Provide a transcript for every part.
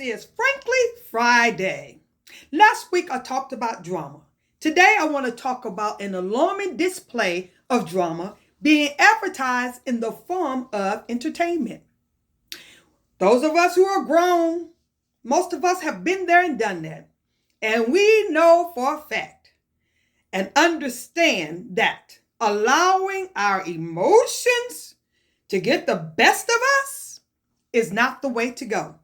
is Frankly Friday. Last week I talked about drama. Today I want to talk about an alarming display of drama being advertised in the form of entertainment. Those of us who are grown, most of us have been there and done that. And we know for a fact and understand that allowing our emotions to get the best of us is not the way to go.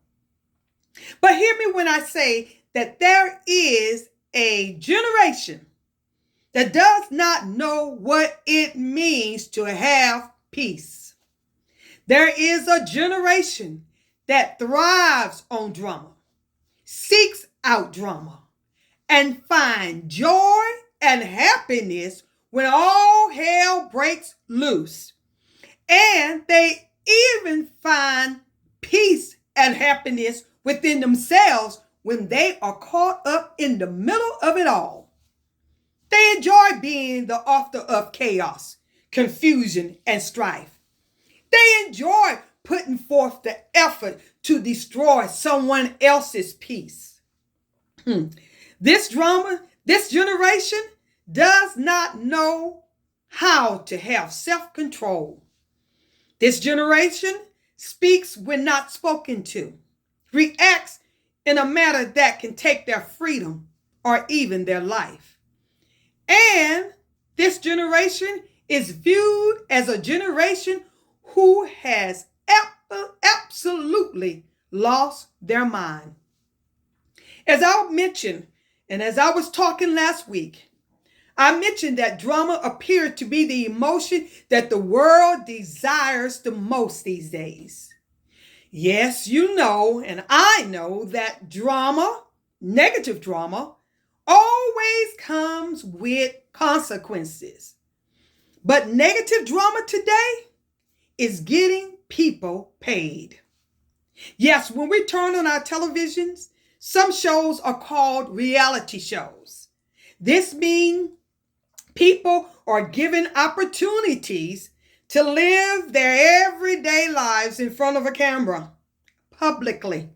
But hear me when I say that there is a generation that does not know what it means to have peace. There is a generation that thrives on drama, seeks out drama, and finds joy and happiness when all hell breaks loose. And they even find peace and happiness within themselves when they are caught up in the middle of it all. They enjoy being the author of chaos, confusion, and strife. They enjoy putting forth the effort to destroy someone else's peace. This generation does not know how to have self-control. This generation speaks when not spoken to, reacts in a manner that can take their freedom or even their life. And this generation is viewed as a generation who has absolutely lost their mind. As I mentioned, and as I was talking last week, I mentioned that drama appeared to be the emotion that the world desires the most these days. Yes, you know, and I know that drama, negative drama, always comes with consequences. But negative drama today is getting people paid. Yes, when we turn on our televisions, some shows are called reality shows. This means people are given opportunities to live their everyday lives in front of a camera publicly.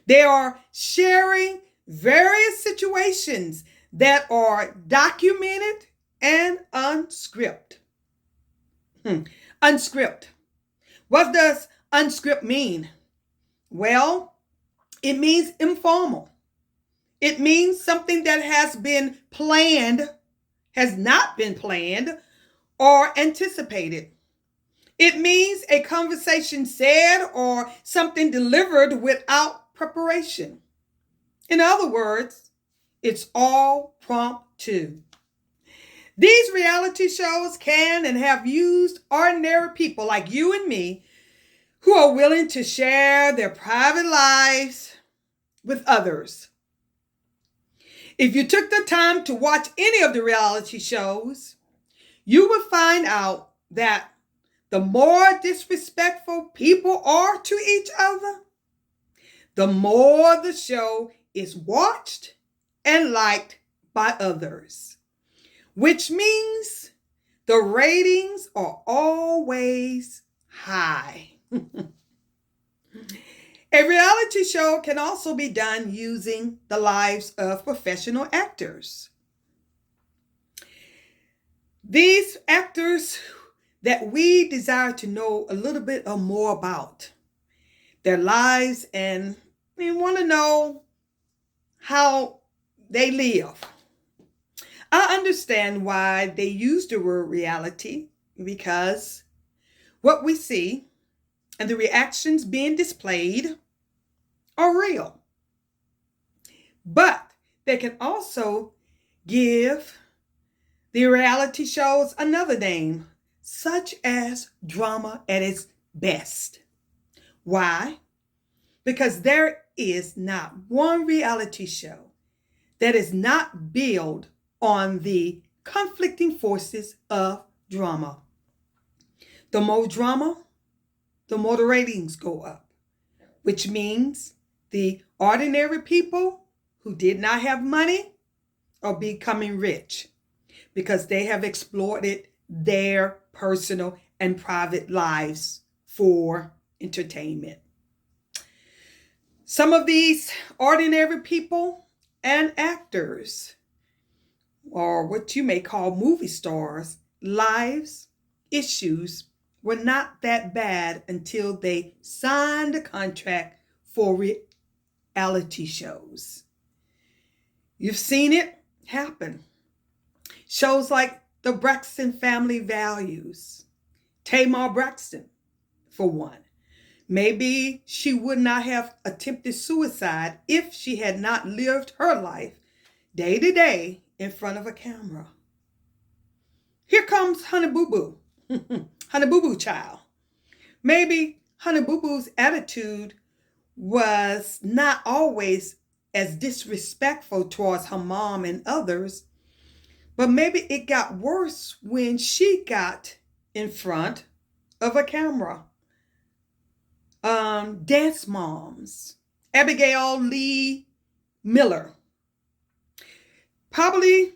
They are sharing various situations that are documented and unscripted. Unscripted. What does unscripted mean? Well, it means informal. It means something that has been planned, has not been planned, or anticipated. It means a conversation said or something delivered without preparation. In other words, it's all promptu. These reality shows can and have used ordinary people like you and me who are willing to share their private lives with others. If you took the time to watch any of the reality shows, you would find out that the more disrespectful people are to each other, the more the show is watched and liked by others, which means the ratings are always high. A reality show can also be done using the lives of professional actors. These actors that we desire to know a little bit or more about their lives, and we want to know how they live. I understand why they use the word reality, because what we see and the reactions being displayed are real. But they can also give the reality shows another name, such as drama at its best. Why? Because there is not one reality show that is not built on the conflicting forces of drama. The more drama, the more the ratings go up, which means the ordinary people who did not have money are becoming rich because they have exploited their personal and private lives for entertainment. Some of these ordinary people and actors, or what you may call movie stars, lives, issues were not that bad until they signed a contract for reality shows. You've seen it happen. Shows like The Braxton Family Values. Tamar Braxton, for one. Maybe she would not have attempted suicide if she had not lived her life day to day in front of a camera. Here comes Honey Boo Boo. Honey Boo Boo child. Maybe Honey Boo Boo's attitude was not always as disrespectful towards her mom and others, but maybe it got worse when she got in front of a camera. Dance moms. Abigail Lee Miller. Probably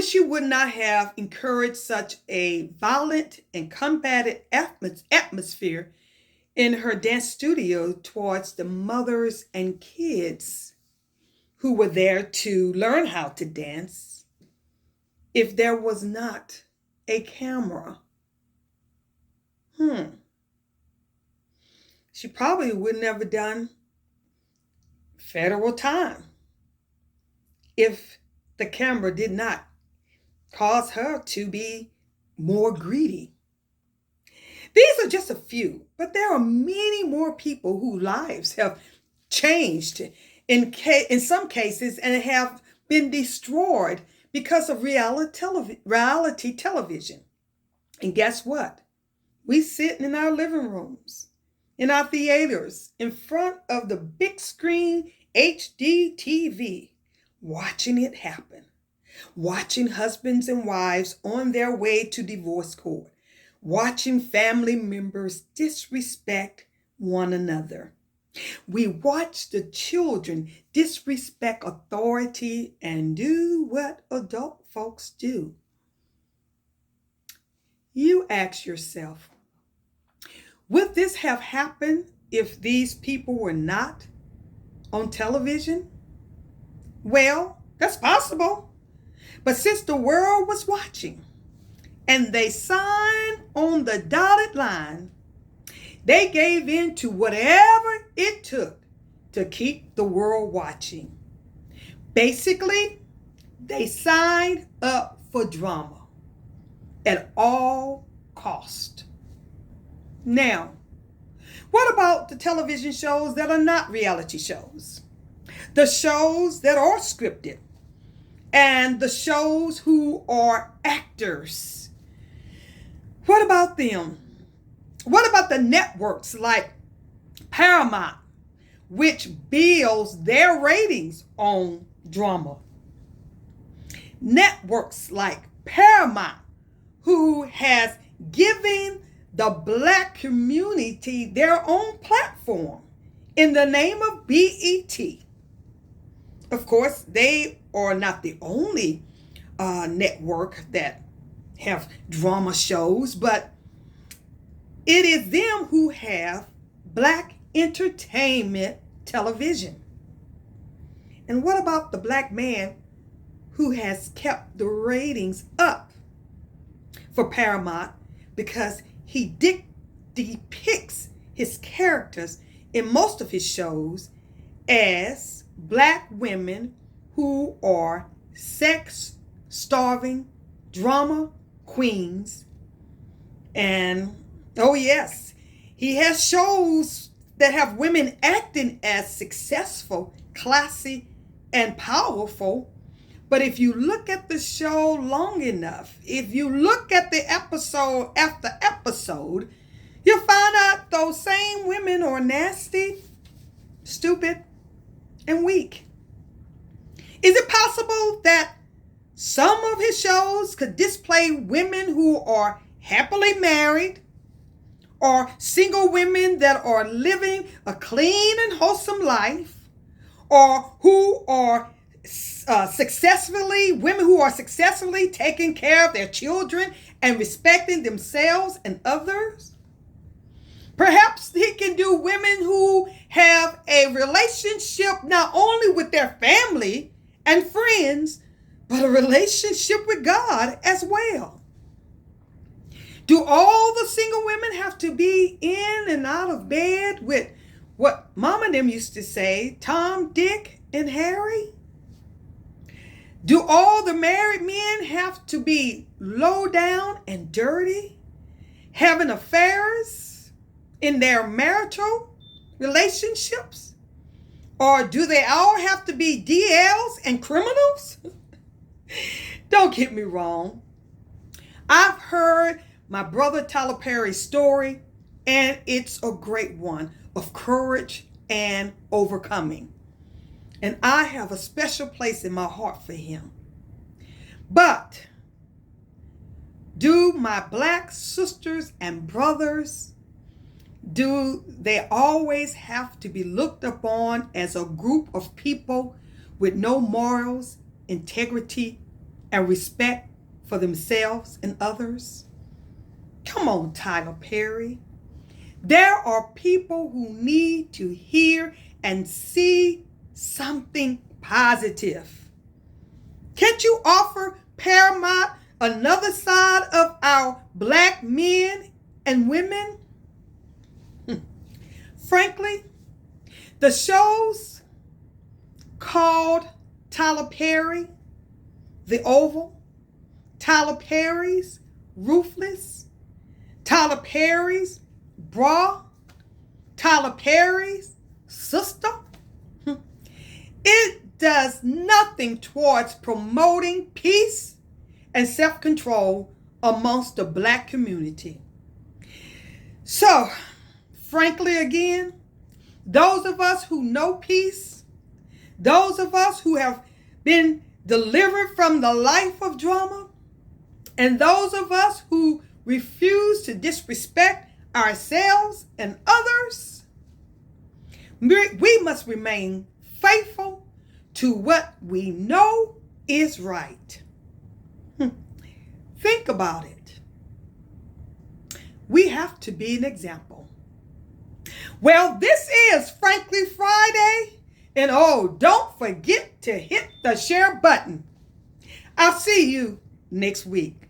she would not have encouraged such a violent and combative atmosphere in her dance studio towards the mothers and kids who were there to learn how to dance if there was not a camera. She probably would never done federal time if the camera did not cause her to be more greedy. These are just a few, but there are many more people whose lives have changed in some cases and have been destroyed because of reality television. And guess what? We sit in our living rooms, in our theaters, in front of the big screen HD TV, watching it happen, watching husbands and wives on their way to divorce court, watching family members disrespect one another. We watch the children disrespect authority and do what adult folks do. You ask yourself, would this have happened if these people were not on television? Well, that's possible. But since the world was watching and they signed on the dotted line, they gave in to whatever it took to keep the world watching. Basically, they signed up for drama at all cost. Now, what about the television shows that are not reality shows? The shows that are scripted and the shows who are actors. What about them? What about the networks like Paramount, which builds their ratings on drama? Networks like Paramount, who has given the Black community their own platform in the name of BET. Of course, they are not the only network that have drama shows, but it is them who have Black entertainment television. And what about the Black man who has kept the ratings up for Paramount because he depicts his characters in most of his shows as Black women who are sex-starving drama queens. And, oh yes, he has shows that have women acting as successful, classy, and powerful. But if you look at the show long enough, if you look at the episode after episode, you'll find out those same women are nasty, stupid, and weak. Is it possible that some of his shows could display women who are happily married or single women that are living a clean and wholesome life, or who are women who are successfully taking care of their children and respecting themselves and others? Perhaps he can do women who have a a relationship not only with their family and friends, but a relationship with God as well. Do all the single women have to be in and out of bed with what Mama and them used to say, Tom, Dick, and Harry? Do all the married men have to be low down and dirty, having affairs in their marital relationships? Or do they all have to be DLs and criminals? Don't get me wrong. I've heard my brother Tyler Perry's story, and it's a great one of courage and overcoming. And I have a special place in my heart for him. But do my black sisters and brothers, do they always have to be looked upon as a group of people with no morals, integrity, and respect for themselves and others? Come on, Tyler Perry. There are people who need to hear and see something positive. Can't you offer Paramount another side of our black men and women? Frankly, the shows called Tyler Perry, The Oval, Tyler Perry's Ruthless, Tyler Perry's Bra, Tyler Perry's Sister, it does nothing towards promoting peace and self-control amongst the black community. So, frankly, again, those of us who know peace, those of us who have been delivered from the life of drama, and those of us who refuse to disrespect ourselves and others, we must remain faithful to what we know is right. Think about it. We have to be an example. Well, this is Frankly Friday, and oh, don't forget to hit the share button. I'll see you next week.